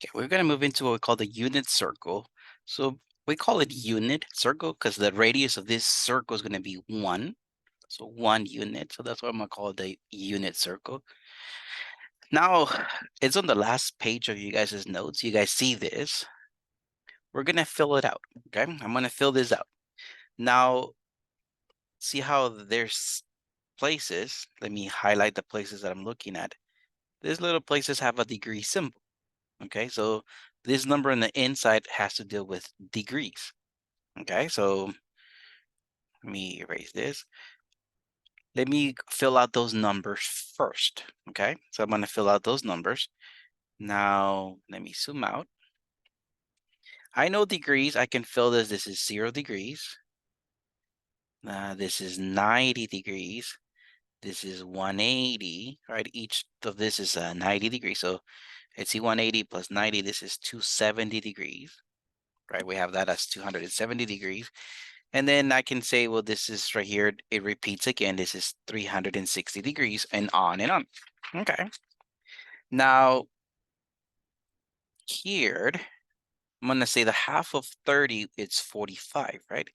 Okay, we're going to move into what we call the unit circle. So we call it unit circle because the radius of this circle is going to be 1. So 1 unit. So that's what I'm going to call the unit circle. Now, it's on the last page of you guys' notes. You guys see this. We're going to fill it out. Okay, I'm going to fill this out. Now, see how there's places. Let me highlight the places that I'm looking at. These little places have a degree symbol. Okay, so this number on the inside has to deal with degrees. Okay, so let me erase this. Let me fill out those numbers first. Okay, so I'm going to fill out those numbers. Now, let me zoom out. I know degrees. I can fill this. This is 0 degrees. This is 90 degrees. This is 180, right? Each of this is 90 degrees. So let's see, 180 plus 90, this is 270 degrees, right? We have that as 270 degrees. And then I can say, well, this is right here. It repeats again. This is 360 degrees and on and on. Okay. Now, here, I'm going to say the half of 30, it's 45, right?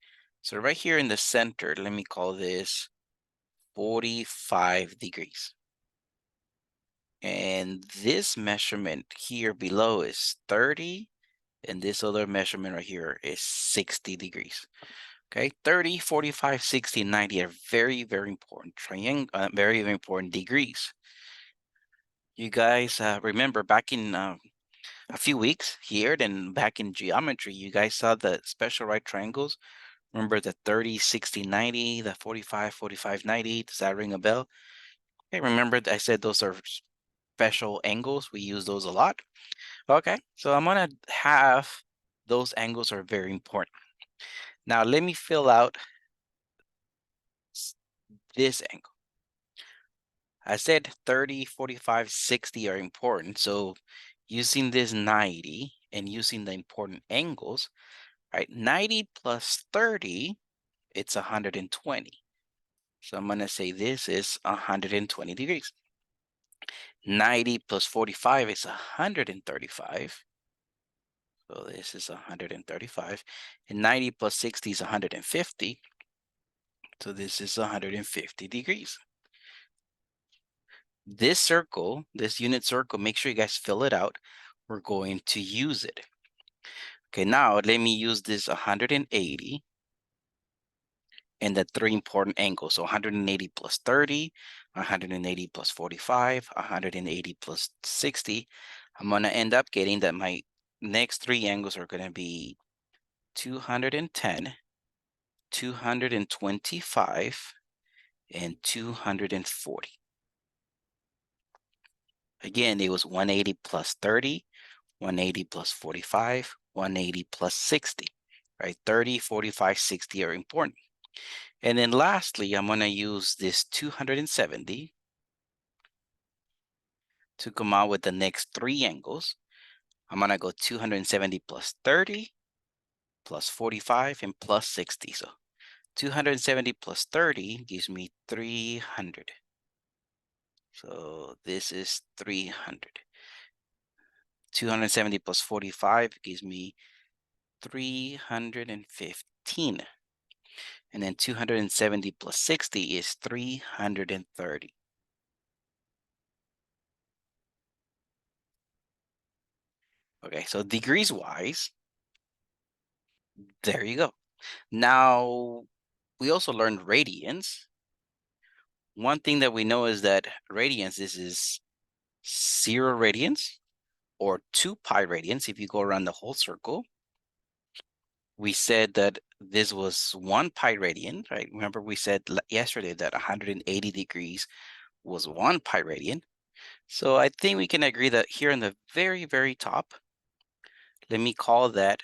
So right here in the center, let me call this 45 degrees. And this measurement here below is 30. And this other measurement right here is 60 degrees. Okay, 30, 45, 60, 90 are very, very important very, very important degrees. You guys remember back in a few weeks here, then back in geometry, you guys saw the special right triangles. Remember the 30, 60, 90, the 45, 45, 90. Does that ring a bell? Okay, remember I said those are special angles. We use those a lot. Okay, so I'm gonna have those angles are very important. Now let me fill out this angle. I said 30, 45, 60 are important. So using this 90 and using the important angles, right? 90 plus 30, it's 120. So I'm going to say this is 120 degrees. 90 plus 45 is 135. So this is 135. And 90 plus 60 is 150. So this is 150 degrees. This circle, this unit circle, make sure you guys fill it out. We're going to use it. Okay, now let me use this 180 and the 3 important angles. So 180 plus 30, 180 plus 45, 180 plus 60. I'm going to end up getting that my next 3 angles are going to be 210, 225, and 240. Again, it was 180 plus 30, 180 plus 45, 180 plus 60, right? 30, 45, 60 are important. And then lastly, I'm going to use this 270 to come out with the next 3 angles. I'm going to go 270 plus 30, plus 45, and plus 60. So 270 plus 30 gives me 300. So this is 300. 270 plus 45 gives me 315. And then 270 plus 60 is 330. Okay, so degrees wise, there you go. Now, we also learned radians. One thing that we know is that radians, this is 0 radians or 2 pi radians if you go around the whole circle. We said that this was 1 pi radian, right? Remember we said yesterday that 180 degrees was 1 pi radian. So I think we can agree that here in the very, very top, let me call that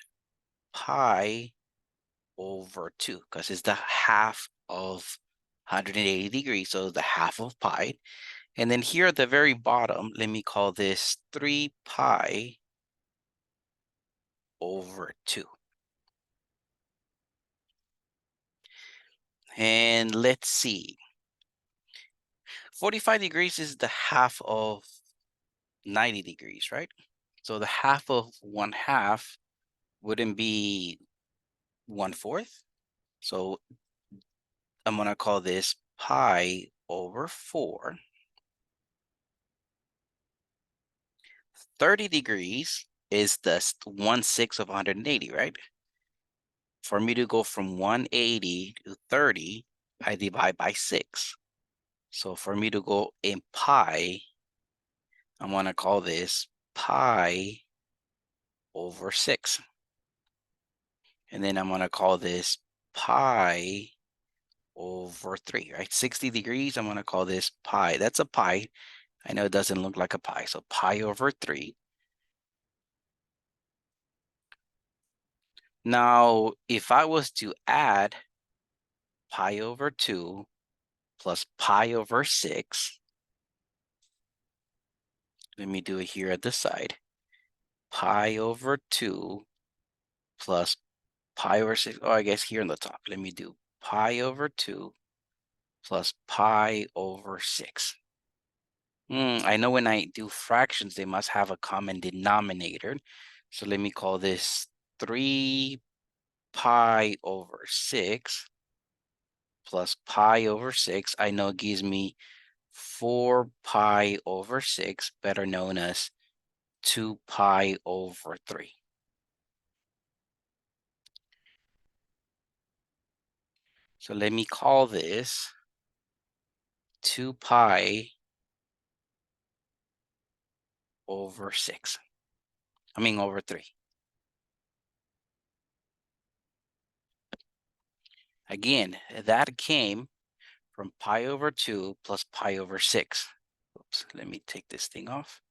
pi over 2 because it's the half of 180 degrees, so the half of pi. And then here at the very bottom, let me call this 3 pi over 2. And let's see. 45 degrees is the half of 90 degrees, right? So the half of 1/2 wouldn't be 1/4. So I'm gonna call this pi over 4. 30 degrees is the 1/6 of 180, right? For me to go from 180 to 30, I divide by 6. So for me to go in pi, I'm gonna call this pi over 6. And then I'm gonna call this pi over 3, right? 60 degrees, I'm gonna call this pi. That's a pi. I know it doesn't look like a pi, so pi over 3. Now, if I was to add pi over 2 plus pi over 6, let me do it here at the side. Pi over 2 plus pi over 6. Oh, I guess here on the top. Let me do pi over 2 plus pi over 6. I know when I do fractions, they must have a common denominator. So let me call this 3 pi over 6 plus pi over 6. I know it gives me 4 pi over 6, better known as 2 pi over 3. So let me call this 2 pi over 6. I mean over 3. Again, that came from pi over 2 plus pi over 6. Oops, let me take this thing off.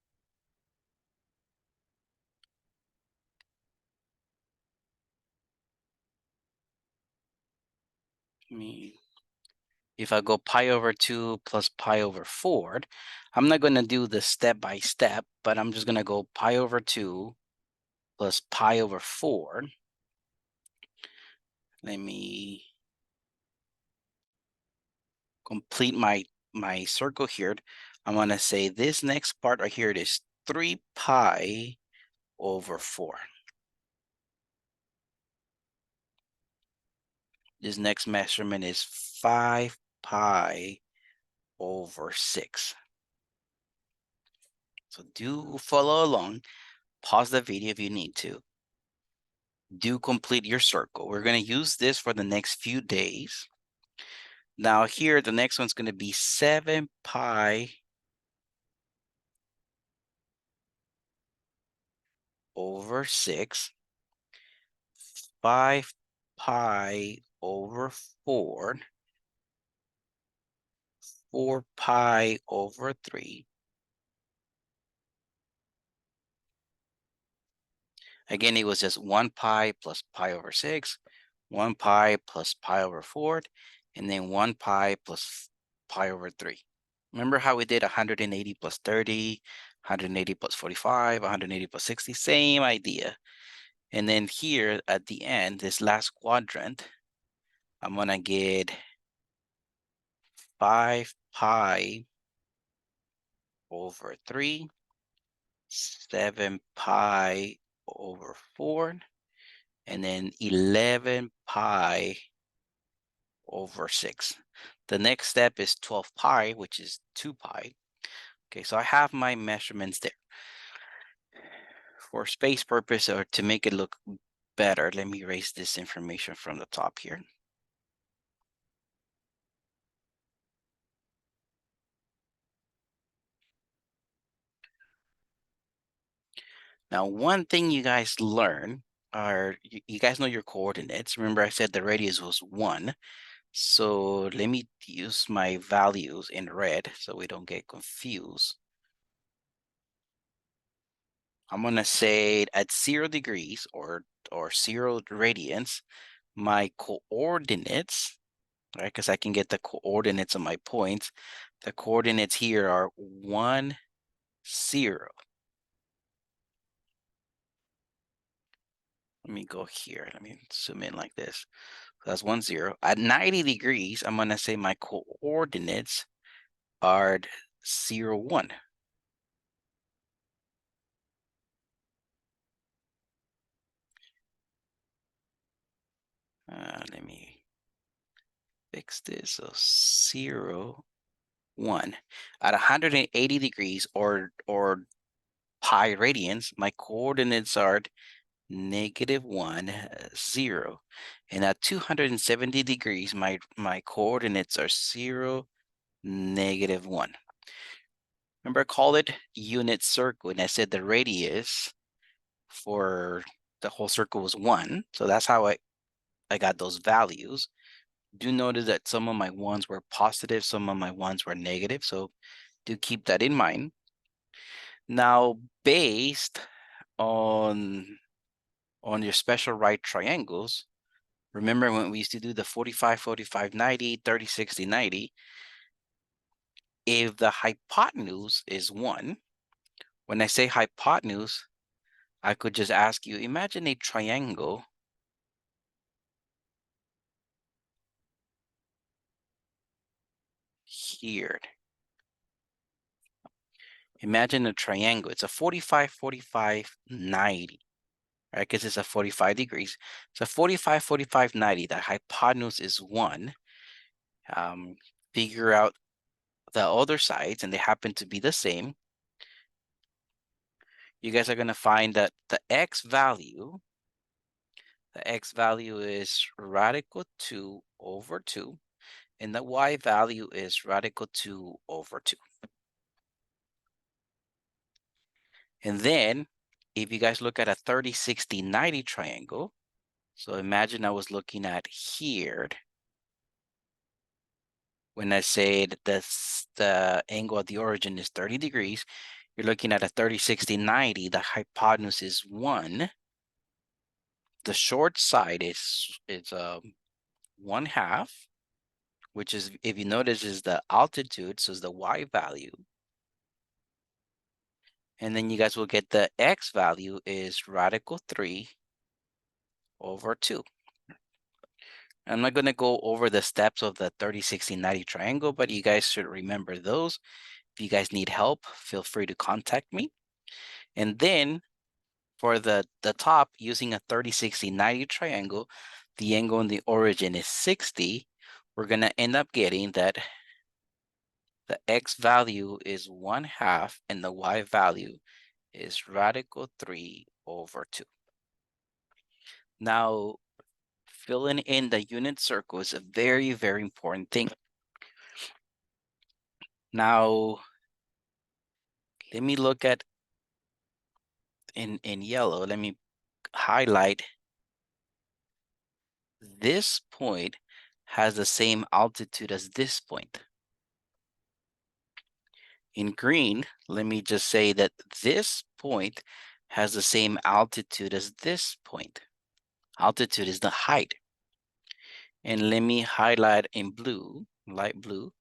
If I go pi over 2 plus pi over 4, I'm not going to do the step by step, but I'm just going to go pi over 2 plus pi over 4. Let me complete my circle here. I'm going to say this next part right here, it is 3 pi over 4. This next measurement is 5 pi over 6. So do follow along. Pause the video if you need to. Do complete your circle. We're going to use this for the next few days. Now here, the next one's going to be 7 pi over 6, 5 pi over 4, 4 pi over 3. Again, it was just 1 pi plus pi over 6, 1 pi plus pi over 4, and then 1 pi plus pi over 3. Remember how we did 180 plus 30, 180 plus 45, 180 plus 60? Same idea. And then here at the end, this last quadrant, I'm going to get 5 pi over 3, 7 pi over 4, and then 11 pi over 6. The next step is 12 pi, which is 2 pi. Okay, so I have my measurements there. For space purpose or to make it look better, let me erase this information from the top here. Now, one thing you guys learn are, you guys know your coordinates. Remember I said the radius was 1. So let me use my values in red so we don't get confused. I'm gonna say at 0 degrees or 0 radians, my coordinates, right? Because I can get the coordinates of my points. The coordinates here are 1, 0. Let me go here. Let me zoom in like this. So that's 1, 0. At 90 degrees, I'm gonna say my coordinates are 0, 1. let me fix this. So 0, 1. At 180 degrees or pi radians, my coordinates are -1, 0. And at 270 degrees, my coordinates are 0, -1. Remember, I called it unit circle, and I said the radius for the whole circle was 1. So that's how I got those values. Do notice that some of my ones were positive, some of my ones were negative. So do keep that in mind. Now, based on your special right triangles, remember when we used to do the 45, 45, 90, 30, 60, 90, if the hypotenuse is 1, when I say hypotenuse, I could just ask you, imagine a triangle here. Imagine a triangle. It's a 45, 45, 90, right? Because it's a 45 degrees. So 45, 45, 90, the hypotenuse is 1. Figure out the other sides, and they happen to be the same. You guys are going to find that the x value is radical 2 over 2, and the y value is radical 2 over 2. And then, if you guys look at a 30, 60, 90 triangle, so imagine I was looking at here. When I said the angle of the origin is 30 degrees, you're looking at a 30, 60, 90. The hypotenuse is 1. The short side is 1/2, which is, if you notice, is the altitude, so it's the y value. And then you guys will get the x value is radical 3 over 2. I'm not going to go over the steps of the 30, 60, 90 triangle, but you guys should remember those. If you guys need help, feel free to contact me. And then for the top, using a 30, 60, 90 triangle, the angle in the origin is 60. We're going to end up getting that the x value is 1/2 and the y value is radical 3 over 2. Now, filling in the unit circle is a very, very important thing. Now, let me look at in yellow. Let me highlight. This point has the same altitude as this point. In green, let me just say that this point has the same altitude as this point. Altitude is the height. And let me highlight in blue, light blue.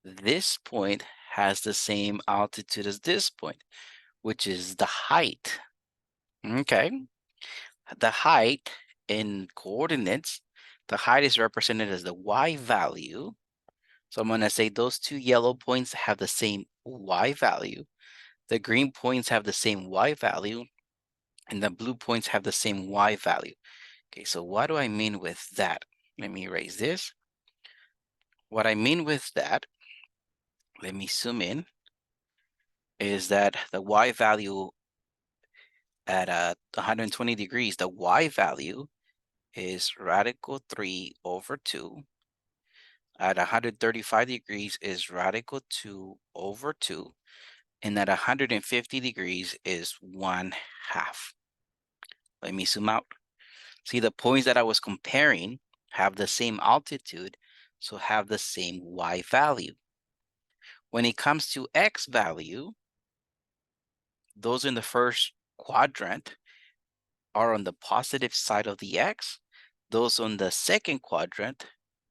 This point has the same altitude as this point, which is the height. Okay. The height in coordinates, the height is represented as the y value. So I'm going to say those two yellow points have the same y value. The green points have the same y value, and the blue points have the same y value. Okay, so what do I mean with that? Let me erase this. What I mean with that, let me zoom in, is that the y value at 120 degrees, the y value is radical 3 over 2. At 135 degrees is radical 2 over 2. And at 150 degrees is 1/2. Let me zoom out. See, the points that I was comparing have the same altitude, so have the same y value. When it comes to x value, those in the first quadrant are on the positive side of the x. Those on the second quadrant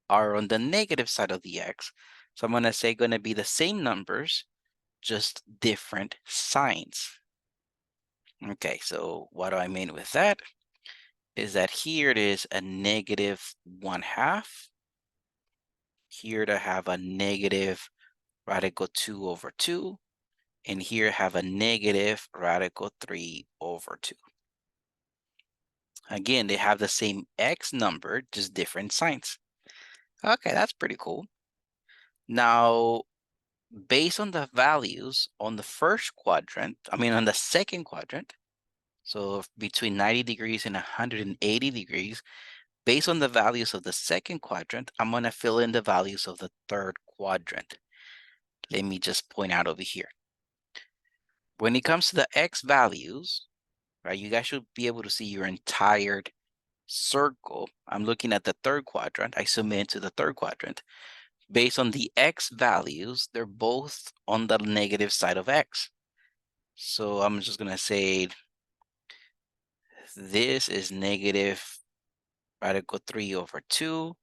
are on the negative side of the x. So I'm going to say going to be the same numbers, just different signs. Okay, so what do I mean with that? Is that here it is a -1/2. Here to have a negative radical 2 over 2. And here have a negative radical 3 over 2. Again, they have the same x number, just different signs. Okay, that's pretty cool. Now, based on the values on the first quadrant, on the second quadrant, so between 90 degrees and 180 degrees, based on the values of the second quadrant, I'm going to fill in the values of the third quadrant. Let me just point out over here. When it comes to the x values, right, you guys should be able to see your entire circle. I'm looking at the third quadrant. I zoom into the third quadrant. Based on the x values, they're both on the negative side of x. So I'm just going to say this is negative radical 3 over 2.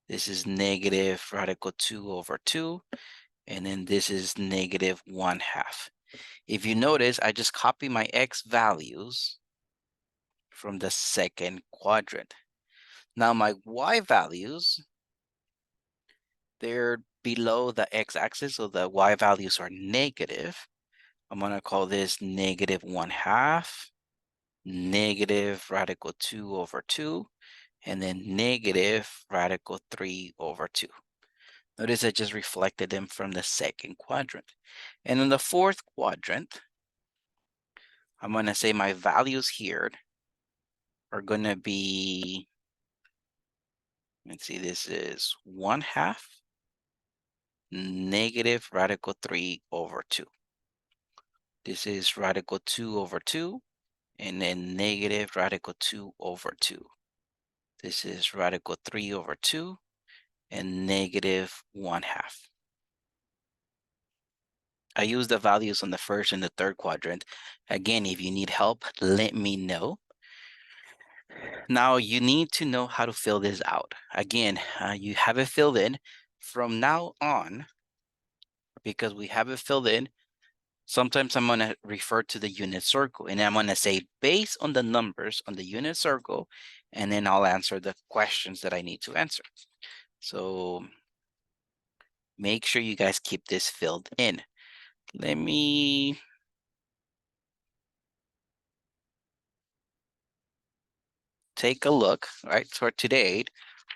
This is negative radical 2 over 2. And then this is negative 1/2. If you notice, I just copy my x values from the second quadrant. Now my y values, they're below the x-axis, so the y values are negative. I'm going to call this negative 1/2, negative radical 2 over 2, and then negative radical 3 over 2. Notice I just reflected them from the second quadrant. And in the fourth quadrant, I'm going to say my values here are going to be, let's see, this is 1/2, negative radical 3 over 2. This is radical 2 over 2, and then negative radical 2 over 2. This is radical 3 over 2, and negative 1/2. I use the values on the first and the third quadrant. Again, if you need help, let me know. Now you need to know how to fill this out. Again, you have it filled in. From now on, because we have it filled in, sometimes I'm going to refer to the unit circle, and I'm going to say based on the numbers on the unit circle, and then I'll answer the questions that I need to answer. So make sure you guys keep this filled in. Let me take a look. All right, so for today,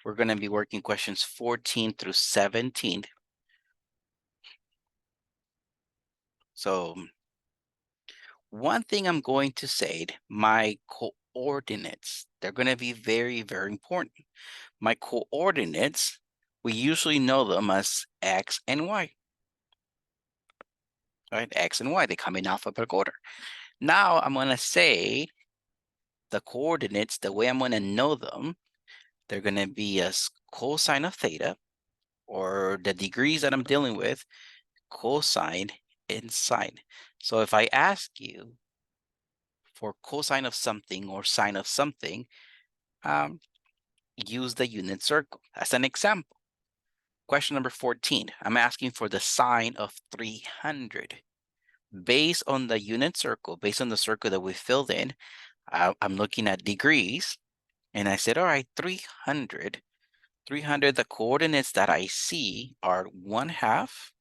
we're going to be working questions 14 through 17. So one thing I'm going to say, my coordinates, they're going to be very, very important. My coordinates, we usually know them as X and Y. Right, X and Y, they come in alphabetical order. Now I'm going to say the coordinates, the way I'm going to know them, they're going to be as cosine of theta, or the degrees that I'm dealing with, cosine and sine. So if I ask you for cosine of something or sine of something, use the unit circle. As an example, question number 14, I'm asking for the sine of 300. Based on the unit circle, based on the circle that we filled in, I'm looking at degrees, and I said, all right, 300, the coordinates that I see are 1/2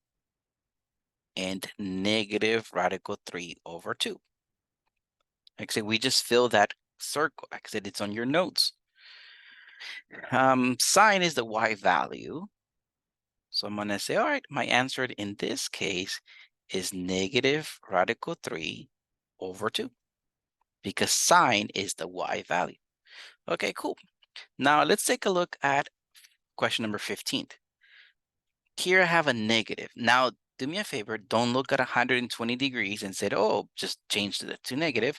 and negative radical 3 over 2. Like I said, we just fill that circle. Like I said, it's on your notes. Sine is the y value. So I'm going to say, all right, my answer in this case is negative radical 3 over 2, because sine is the y value. Okay, cool. Now let's take a look at question number 15. Here I have a negative. Now, do me a favor, don't look at 120 degrees and say, oh, just change to negative.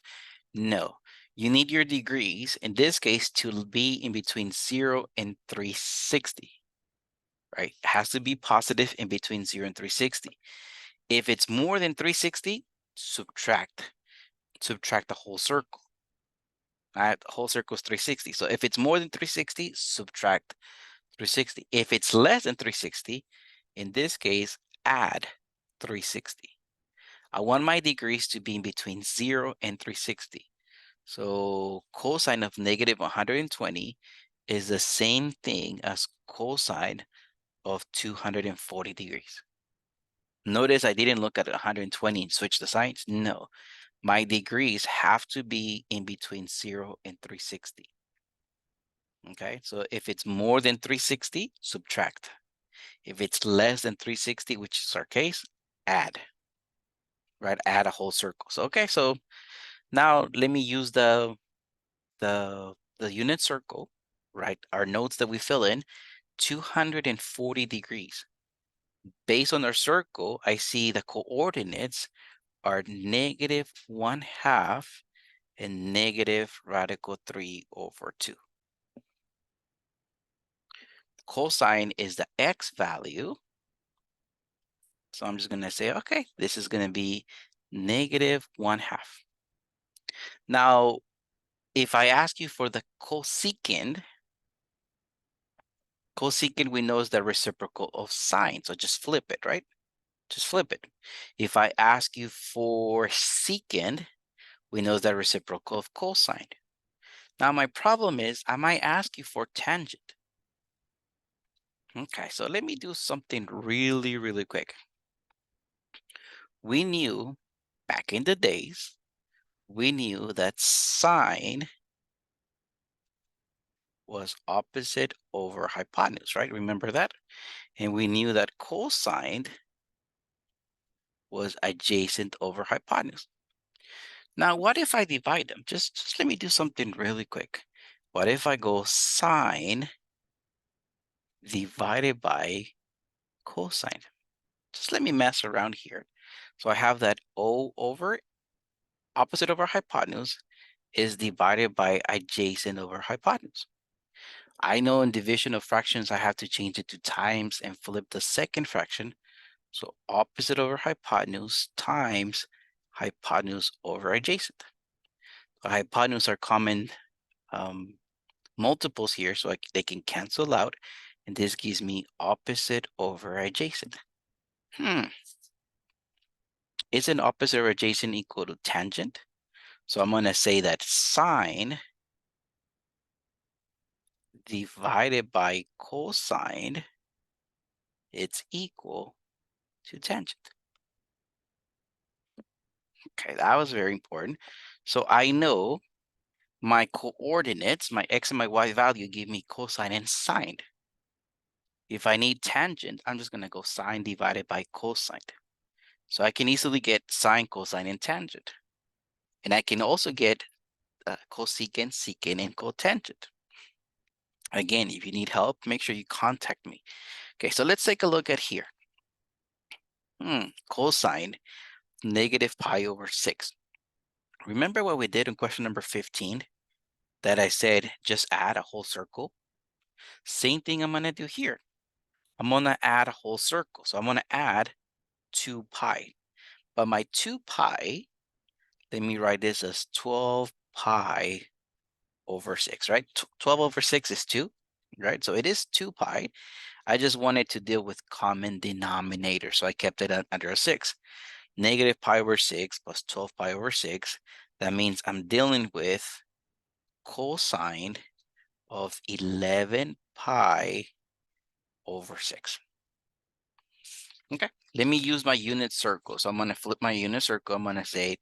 No, you need your degrees, in this case, to be in between 0 and 360, right? It has to be positive in between 0 and 360. If it's more than 360, subtract the whole circle. The whole circle is 360. So if it's more than 360, subtract 360. If it's less than 360, in this case, add 360. I want my degrees to be in between 0 and 360. So cosine of negative 120 is the same thing as cosine of 240 degrees. Notice I didn't look at 120 and switch the signs. No, my degrees have to be in between 0 and 360. Okay, so if it's more than 360, subtract. If it's less than 360, which is our case, add, right? Add a whole circle. So, okay, so now let me use the unit circle, right? Our notes that we fill in, 240 degrees. Based on our circle, I see the coordinates are -1/2 and -radical 3/2. Cosine is the x value. So I'm just going to say, okay, this is going to be -1/2. Now, if I ask you for the cosecant we know is the reciprocal of sine. So just flip it, right? Just flip it. If I ask you for secant, we know the reciprocal of cosine. Now my problem is I might ask you for tangent. Okay, so let me do something really, really quick. We knew back in the days, we knew that sine was opposite over hypotenuse, right? Remember that? And we knew that cosine was adjacent over hypotenuse. Now, what if I divide them? Just let me do something really quick. What if I go sine divided by cosine? Just let me mess around here. So I have that O over opposite over hypotenuse is divided by adjacent over hypotenuse. I know in division of fractions, I have to change it to times and flip the second fraction. So opposite over hypotenuse times hypotenuse over adjacent. The hypotenuse are common multiples here, so they can cancel out. And this gives me opposite over adjacent. Isn't opposite or adjacent equal to tangent? So I'm going to say that sine divided by cosine, it's equal to tangent. Okay, that was very important. So I know my coordinates, my x and my y value give me cosine and sine. If I need tangent, I'm just going to go sine divided by cosine. So I can easily get sine, cosine, and tangent. And I can also get cosecant, secant, and cotangent. Again, if you need help, make sure you contact me. Okay, so let's take a look at here. Cosine -pi/6. Remember what we did in question number 15? That I said just add a whole circle? Same thing I'm going to do here. I'm going to add a whole circle. So I'm going to add 2 pi. But my 2 pi, let me write this as 12 pi over 6, right? 12 over 6 is 2, right? So it is 2 pi. I just wanted to deal with common denominator, so I kept it under a 6. -pi/6 plus 12 pi over 6. That means I'm dealing with cosine of 11 pi over 6. Okay, let me use my unit circle. So I'm going to flip my unit circle. I'm going to say,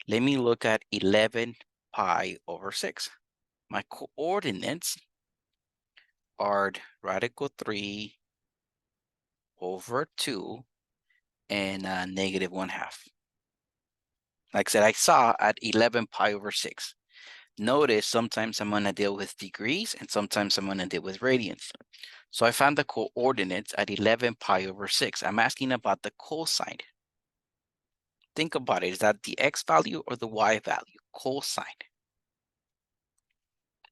let me look at 11 pi over 6. My coordinates are radical 3/2 and -1/2. Like I said, I saw at 11 pi over 6. Notice sometimes I'm going to deal with degrees and sometimes I'm going to deal with radians. So I found the coordinates at 11 pi over 6. I'm asking about the cosine. Think about it. Is that the x value or the y value? Cosine.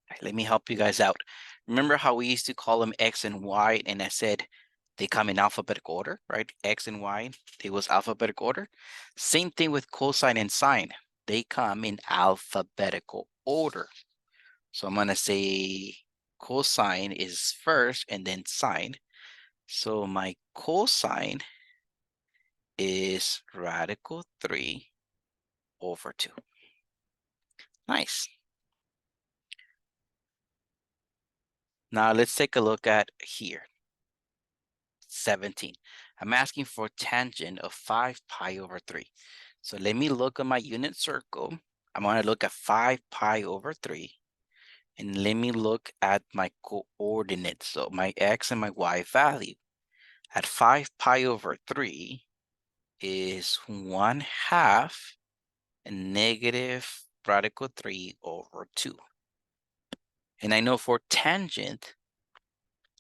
Right, let me help you guys out. Remember how we used to call them x and y, and I said they come in alphabetical order, right? X and y, they was alphabetical order. Same thing with cosine and sine. They come in alphabetical order. So I'm going to say cosine is first and then sine. So my cosine is radical 3/2. Nice. Now let's take a look at here. 17. I'm asking for tangent of 5 pi over 3. So let me look at my unit circle. I'm going to look at 5 pi over 3. And let me look at my coordinates. So my x and my y value. At 5 pi over 3 is 1/2 negative radical 3 over 2. And I know for tangent,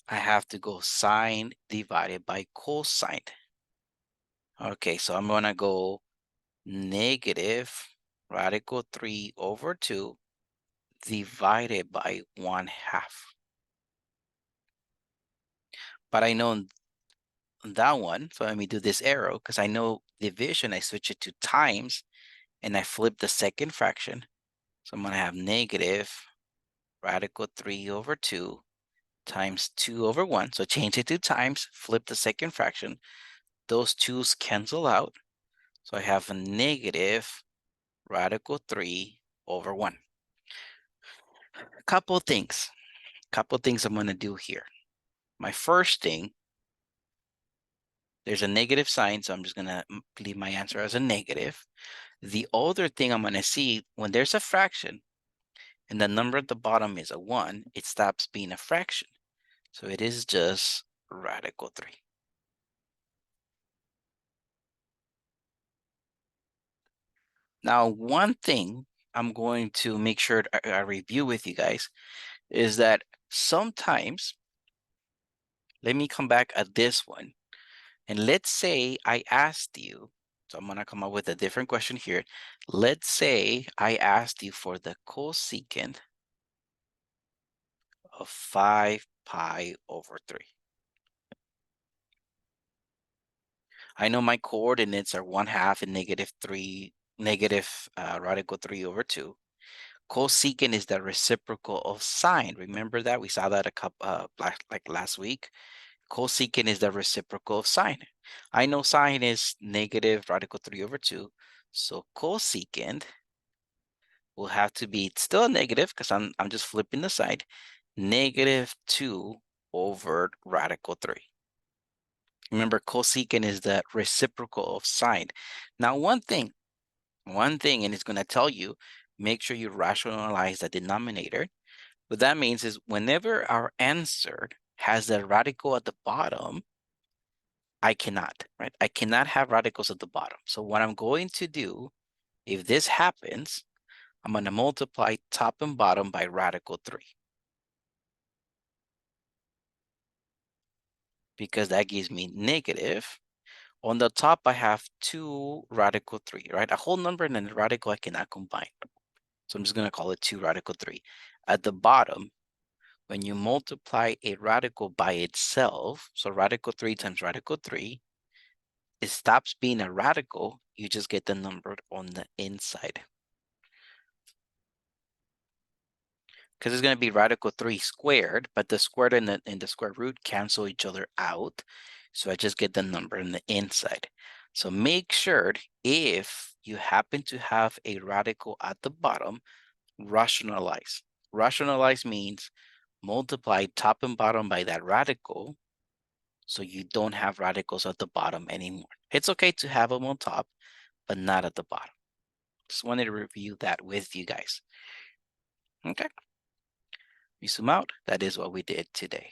I have to go sine divided by cosine. Okay, so I'm going to go negative radical 3 over 2 divided by 1/2. But I know that one, so let me do this arrow because I know division, I switch it to times and I flip the second fraction. So I'm going to have negative radical 3 over 2 times 2 over 1. So change it to times, flip the second fraction. Those 2's cancel out. So I have a negative radical 3 over 1. Couple things I'm going to do here. My first thing, there's a negative sign, so I'm just going to leave my answer as a negative. The other thing I'm going to see, when there's a fraction and the number at the bottom is a 1, it stops being a fraction. So it is just radical 3. Now, one thing I'm going to make sure I review with you guys is that sometimes, let me come back at this one. And let's say I asked you, so I'm going to come up with a different question here. Let's say I asked you for the cosecant of 5 pi over 3. I know my coordinates are 1/2 and negative radical 3 over 2. Cosecant is the reciprocal of sine. Remember that? We saw that a couple like last week. Cosecant is the reciprocal of sine. I know sine is negative radical 3 over 2. So cosecant will have to be still negative because I'm just flipping the side. Negative 2 over radical 3. Remember, cosecant is the reciprocal of sine. Now, one thing, and it's going to tell you, make sure you rationalize the denominator. What that means is whenever our answer has a radical at the bottom, I cannot, right? I cannot have radicals at the bottom. So what I'm going to do, if this happens, I'm going to multiply top and bottom by radical 3. Because that gives me negative. On the top, I have 2 radical 3, right? A whole number and then a radical I cannot combine. So I'm just going to call it 2 radical 3. At the bottom, when you multiply a radical by itself, so radical 3 times radical 3, it stops being a radical. You just get the number on the inside. Because it's going to be radical 3 squared, but the squared and the square root cancel each other out. So I just get the number on the inside. So make sure if you happen to have a radical at the bottom, rationalize. Rationalize means multiply top and bottom by that radical so you don't have radicals at the bottom anymore. It's okay to have them on top, but not at the bottom. Just wanted to review that with you guys. Okay. We zoom out. That is what we did today.